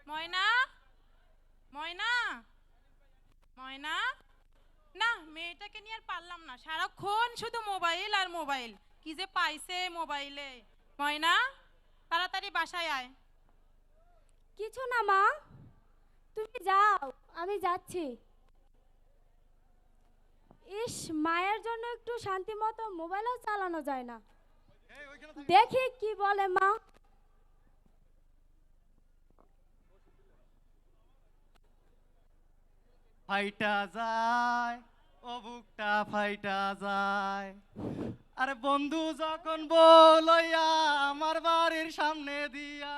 ময়না, ময়না, ময়না। না, মেয়েটাকে নিয়ে আর পারলাম না, সারাক্ষণ শুধু মোবাইল আর মোবাইল। কি যে পাইছে মোবাইলে। ময়না, তাড়াতাড়ি বাসায় আয়। কিছু না মা, তুমি যাও, আমি যাচ্ছি। ইস, মায়ের জন্য একটু শান্তি মতো মোবাইলও চালানো যায় না। দেখি কি বলে মা। ফাইটা যায়, ও বুকটা ফাইটা যায়। আরে বন্ধু যখন বলইয়া আমার বাড়ির সামনে দিয়া,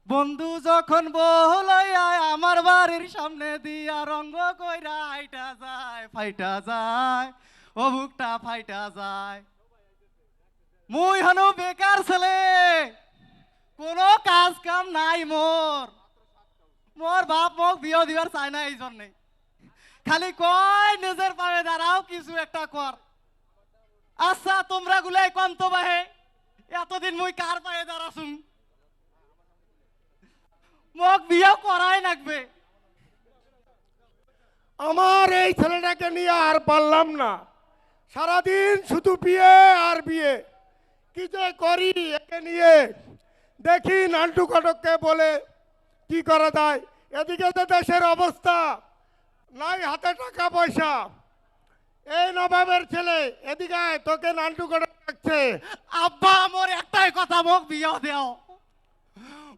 বন্ধু যখন বলইয়া আমার বাড়ির সামনে দিয়া, রঙ্গ কইরা আইটা যায়, ফাইটা যায়, ও বুকটা ফাইটা যায়। মুই হনো বেকার ছেলে, কোনো কাজ কাম নাই মোর। মোর বাপ মোক বিয়ে দিবার চায় না, এই জন্যে খালি কয় নিজের পায়ে দাঁড়াও, কিছু একটা কর। আচ্ছা তোমরা গুলাই কন্ত বাহে, এতদিন মুই কার পায়ে দাঁড়াছুম? মোক বিয়ে করাই লাগবে। আমার এই ছেলেটাকে নিয়ে আর পারলাম না, সারাদিন শুধু বিয়ে আর বিয়ে। কি যে করি একে নিয়ে। দেখি নান্টু ঘটককে বলে কি করা যায়। এদিকে তো দেশের অবস্থা নাই, হাতে টাকা পয়সা। এই নবাবের ছেলে, এদিকে আয়, তোকে নান্টু ঘটক ডাকছে। আব্বা মোর একটাই কথা, মোক বিয়ে দেও।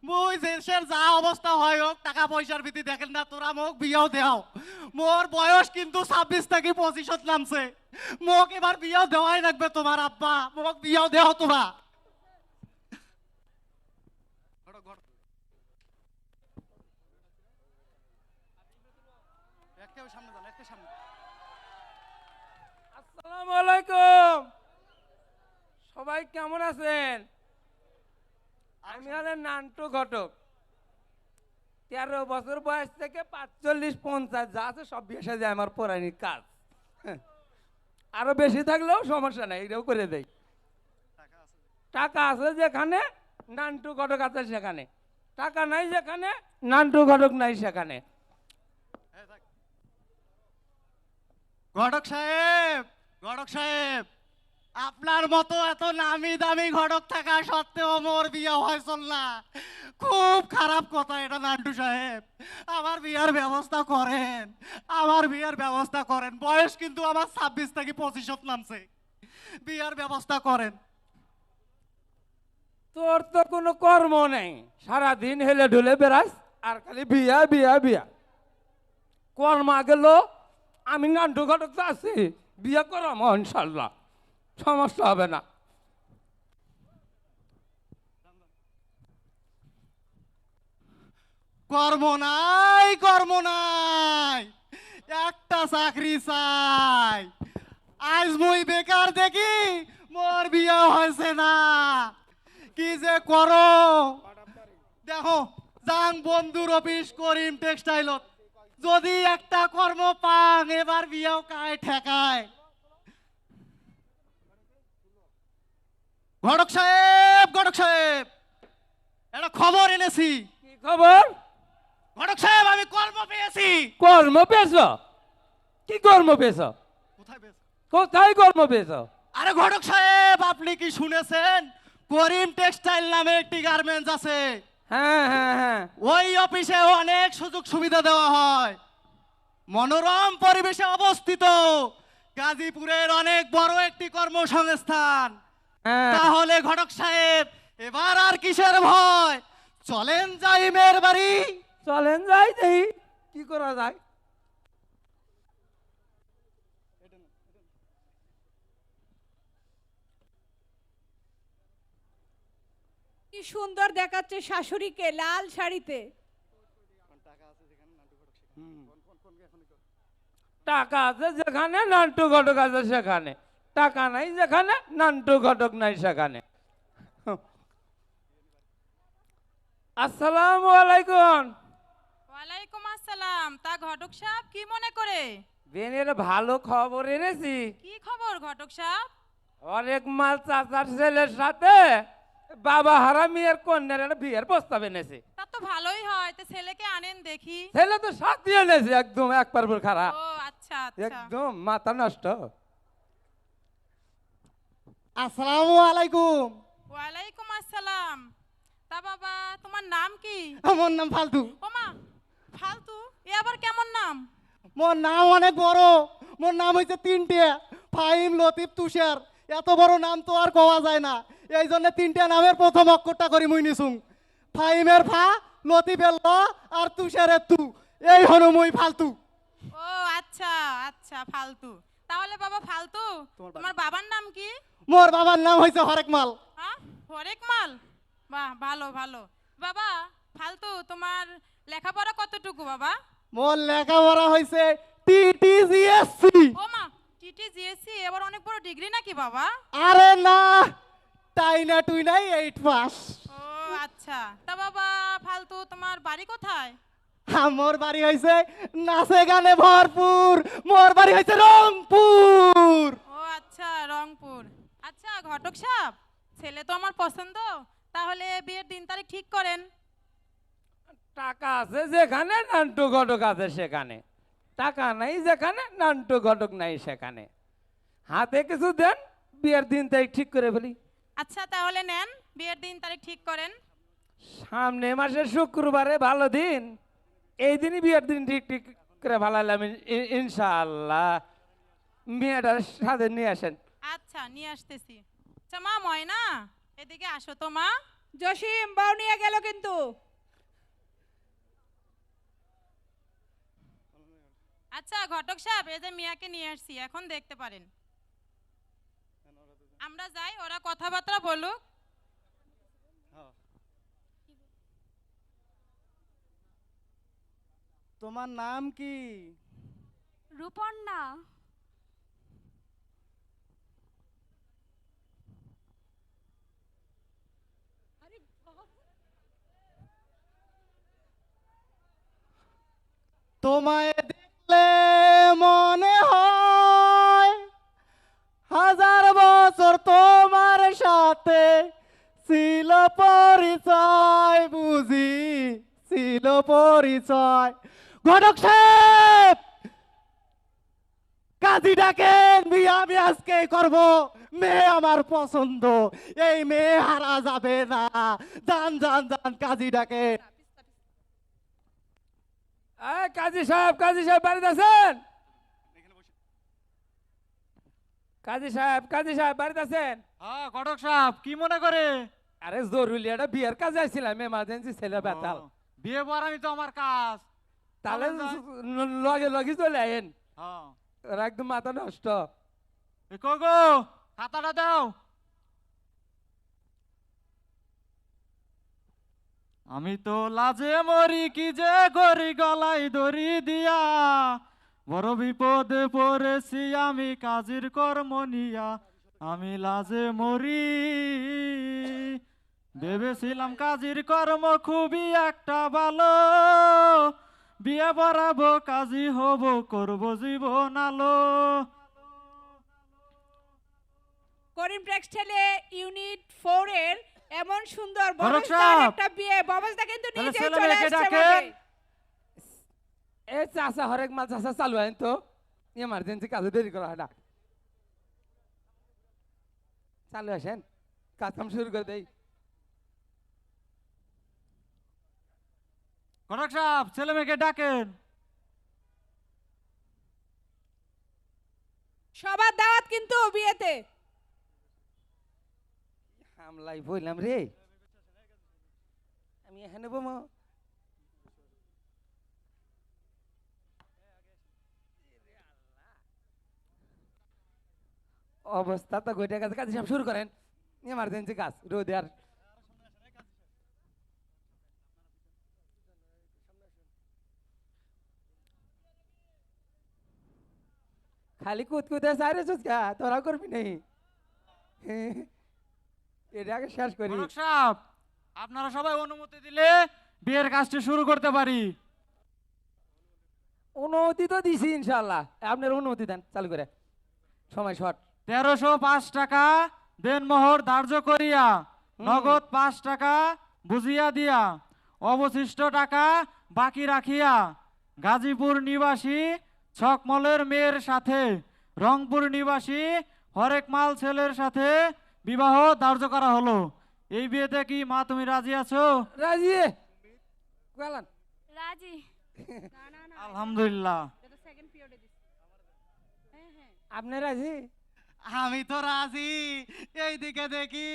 মুই দেশের যা অবস্থা হয় হোক, টাকা পয়সার ভিত্তি দেখেন না, তোরা মোক বিয়ে দেও। মোর বয়স কিন্তু 26 থেকে 25 নামছে। মোক এবার বিয়ে দেওয়াই লাগবে তোমার আব্বা, মোক বিয়ে দেও তোরা। আসসালামু আলাইকুম, সবাই কেমন আছেন? আমি হলেন নান্টু ঘটক। 13 বছর বয়স থেকে 45-50 যা আছে সব বিয়ে সাথে আমার পৌরাণিক কাজ। আরো বেশি থাকলেও সমস্যা নাই, এটাও করে দেয়। টাকা আছে যেখানে নান্টু ঘটক আছে সেখানে, টাকা নাই যেখানে নান্টু ঘটক নাই সেখানে। ঘটক সাহেব, ঘটক সাহেব, আপনার মতো এত নামি দামি ঘটক থাকা সত্ত্বেও মোর বিয়ে হয়েছিল না, খুব খারাপ কথা এটা নান্টু সাহেব। আমার বিয়ের ব্যবস্থা করেন, আমার বিয়ের ব্যবস্থা করেন। বয়স কিন্তু আমার 26 থেকে 25 নামছে, বিয়ের ব্যবস্থা করেন। তোর তো কোনো কর্ম নেই, সারাদিন হেলে ঢুলে বেড়াস আর খালি বিয়া বিয়া বিয়া। কর্মা গেল, আমি নান্টু ঘটক তো আছি, বিয়ে করাম ইনশাল্লাহ, সমস্যা হবে না। কর্ম নাই, কর্ম নাই, একটা চাকরি চাই। আজ মুই বেকার দেখি, মোর বিয়ে হয়েছে না। কি যে করো দেখো, যাং বন্ধুর অফিস করিম টেক্সটাইলত, যদি একটা কর্ম পাং এবার বিয়েও কায় ঠেকায়। ঘটক সাহেব, ঘটক সাহেব, একটা খবর এনেছি। কি খবর? ঘটক সাহেব, আমি কর্ম পেয়েছি। কর্ম পেয়েছ? কি কর্ম পেয়েছ? কোথায় পেয়েছি? কোথায় কর্ম পেয়েছ? আরে ঘটক সাহেব, আপনি কি শুনেছেন করিম টেক্সটাইল নামে একটি গার্মেন্টস আছে? হ্যাঁ হ্যাঁ হ্যাঁ, ওই অফিসে অনেক সুযোগ সুবিধা দেওয়া হয়, মনোরম পরিবেশে অবস্থিত, গাজীপুরের অনেক বড় একটি কর্মসংস্থান। হ্যাঁ। তাহলে ঘটক সাহেব, এবার আর কিসের ভয়? চলেন যাই মেয়ের বাড়ি। চলেন যাই, দেখি কি করা যায়। কি সুন্দর দেখাচ্ছে শাশুড়িকে লাল শাড়িতে। টাকা আছে যেখানে নান্টু ঘটক আছে সেখানে, টাকা নাই যেখানে নান্টু ঘটক নাই সেখানে। আসসালামু আলাইকুম। ওয়ালাইকুম আসসালাম। তা ঘটক সাহেব কি মনে করে? বেনের ভালো খবর এনেছি। কি খবর ঘটক সাহেব? অনেক মাল চাচার ছেলের সাথে বাবা হারা মেয়ের কন্যার একটা বিয়ের প্রস্তাব এনেছে। তা তো ভালোই হয়, তো ছেলেকে আনেন দেখি। ছেলে তো সাথে এনেছে একদম এক পারপুর খারাপ, ও আচ্ছা আচ্ছা। একদম মাথা নষ্ট। আসসালামু আলাইকুম। ওয়ালাইকুম আসসালাম। তা বাবা তোমার নাম কি? আমার নাম ফালতু। ওমা, ফালতু, এ আবার কেমন নাম? মোর নাম অনেক বড়। মোর নাম হইছে তিনটে, ফাহিম, লতিফ, তুষার। এত বড় নাম তো আর কওয়া যায় না, এই জন্য তিনটে নামের প্রথম অক্ষরটা করি মুই নিছুং। ফাহিমের ফা, লতিফের ল, আর তুষারের তু। এই হলো মুই ফালতু। ও আচ্ছা আচ্ছা, ফালতু। তাহলে বাবা ফালতু, তোমার বাবার নাম কি? মোর বাবার নাম হইছে হরেক মাল। হ্যাঁ, হরেক মাল। বাহ, ভালো ভালো। বাবা ফালতু, তোমার লেখাপড়া কতটুকু বাবা? মোর লেখাপড়া হইছে TTGSC। ওমা, TTGSC, এবার অনেক বড় ডিগ্রি নাকি বাবা? আরে না, টাইনা টুইনাই 8 পাস। ও আচ্ছা। তা বাবা ফালতু, তোমার বাড়ি কোথায়? মোর বাড়ি হইছে নাচে গানে ভরপুর, মোর বাড়ি হইছে রংপুর। ও আচ্ছা, রংপুর। আচ্ছা ঘটক সাহেব, ছেলে তো আমার পছন্দ, তাহলে বিয়ের দিন তারিখ ঠিক করেন। টাকা আছে যেখানে, নান্টু ঘটক আছে সেখানে। টাকা নাই যেখানে, নান্টু ঘটক নাই সেখানে। হাতে কিছু দেন, বিয়ের দিন তাই ঠিক করে ফেলি। আচ্ছা তাহলে নেন, বিয়ের দিন তারিখ ঠিক করেন। সামনে মাসের শুক্রবারে ভালো দিন, এই দিনই বিয়ের দিন ঠিক ঠিক করে ভালালাম ইনশাআল্লাহ। মেয়েটার সাথে নিয়ে আসেন। আচ্ছা নিয়ে আসতেছি। আচ্ছা মা ময়না, এদিকে আসো তো মা। জসিম বাউ নিয়ে গেল কিন্তু। আচ্ছা ঘটক সাহেব, এই যে মিয়াকে নিয়ে আসছি, এখন দেখতে পারেন। আমরা যাই, ওরা কথাবার্তা বলুক। তোমার নাম কি? রূপর্ণা। তোমায় দেখলে মনে হয় হাজার বছর তোমার সাথে ছিল পরিচয়, বুঝি ছিল পরিচয়। ঘটক সাহেব, কাজী ডাকেন, বিয়ে আমি আজকে করব। মেয়ে আমার পছন্দ, এই মেয়ে হারা যাবে না। যান যান যান, কাজী ডাকেন। কাজী সাহেব, কাজী সাহেব বাড়িতে আছেন? কাজী সাহেব, কাজী সাহেব বাড়িতে আছেন? হ্যাঁ ঘটক সাহেব, কি মনে করে? আরে জরুরি একটা বিয়ের কাজে আসছিলাম, এমার্জেন্সি ছেলে বেতাল। বিয়ে পড়ানি তো আমার কাজ। তাহলে লগে লগে চলে আইন, ওরা একদম মাথা নষ্ট। গো খাতাটা দাও। আমি তো লাজে মরি, কি যে করি গলায় দড়ি দিয়া। বড় বিপদে পড়েছি আমি কাজের কর্ম নিয়া। আমি লাজে মরি, ভেবেছিলাম কাজের কর্ম খুবই একটা ভালো। বিয়ে পড়াবো, কাজী হব, করব জীবন আলো। করিম টেক্সটাইলে ইউনিট 4 এর এমন সুন্দর ঘটক ববস্তার সাহেব, একটা বিয়ে, ববস্তা কিন্তু তাহলে নিজেই ছেলে চলে মেয়েকে আসছে ডাকেন। বটে। এ চাষা হরেক মাল চাষা চালু আইন তো, এমার্জেন্সি কাজে দেরি করা হয় না। চালু আসেন, কাজ কাম শুরু করে দেই। ঘটক সাহেব, ছেলে মেয়েকে ডাকেন। সবার দাওয়াত কিন্তু বিয়েতে। হামলাই বললাম রে, আমি এখানে বমো। অবস্থা তো ঘটে গেছে, কাজ সব শুরু করেন। এমার্জেন্সি কাজ রোদে আর খালি কুদ কুদে সারে চুচকা তোরা করবি নেই। এটা আগে শেষ করি। ঘটক সাহেব, আপনারা সবাই অনুমতি দিলে বিয়ের কাজটি শুরু করতে পারি। অনুমতি তো দিছি ইনশাল্লাহ, আপনার অনুমতি দেন চালু করে। সময় শর্ট। 1305 টাকা দেনমোহর ধার্য করিয়া নগদ 5 টাকা বুঝিয়া দিয়া অবশিষ্ট টাকা বাকি রাখিয়া গাজীপুর নিবাসী ছকমলের মেয়ের সাথে রংপুর নিবাসী হরেকমাল ছেলের সাথে বিবাহ ধার্য করা হলো। এই বিয়েতে কি মা তুমি রাজি আছো? রাজি বলেন। রাজি। আলহামদুলিল্লাহ। আপনি রাজি? আমি তো রাজি। এইদিকে দেখি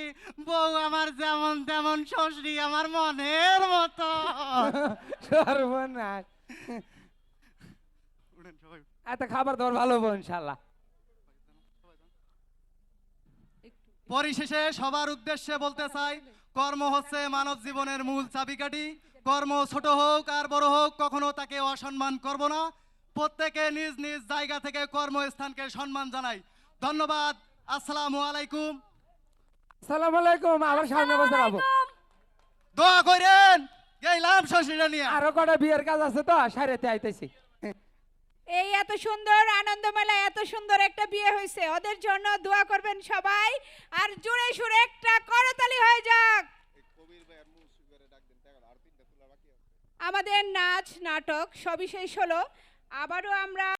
বউ আমার যেমন তেমন, শ্বশুরি আমার মনের মতো। সর্বনাশ। এত খাবার দাবার ভালো হবো ইনশাল্লাহ। পরিশেষে সবার উদ্দেশ্যে বলতে চাই, কর্ম হচ্ছে মানব জীবনের মূল চাবিকাঠি। কর্ম ছোট হোক আর বড় হোক, কখনো তাকে অসম্মান করব না। প্রত্যেকে নিজ নিজ জায়গা থেকে কর্মস্থানকে সম্মান জানাই। ধন্যবাদ। আসসালামু আলাইকুম। আসসালামু আলাইকুম। আবার সামনে বছর আবো। দোয়া করেন গেলাম শ্বশুরা নিয়ে। আরো কটা বিয়ের কাজ আছে তো, সারিতে আইতেছি। এই এত সুন্দর আনন্দ মেলা, এত সুন্দর একটা বিয়ে হয়েছে, ওদের জন্য দোয়া করবেন সবাই। আর জুড়ে সুরে একটা করতালি হয়ে যাক। আমাদের নাচ নাটক সবিশেষ হলো। আবারও আমরা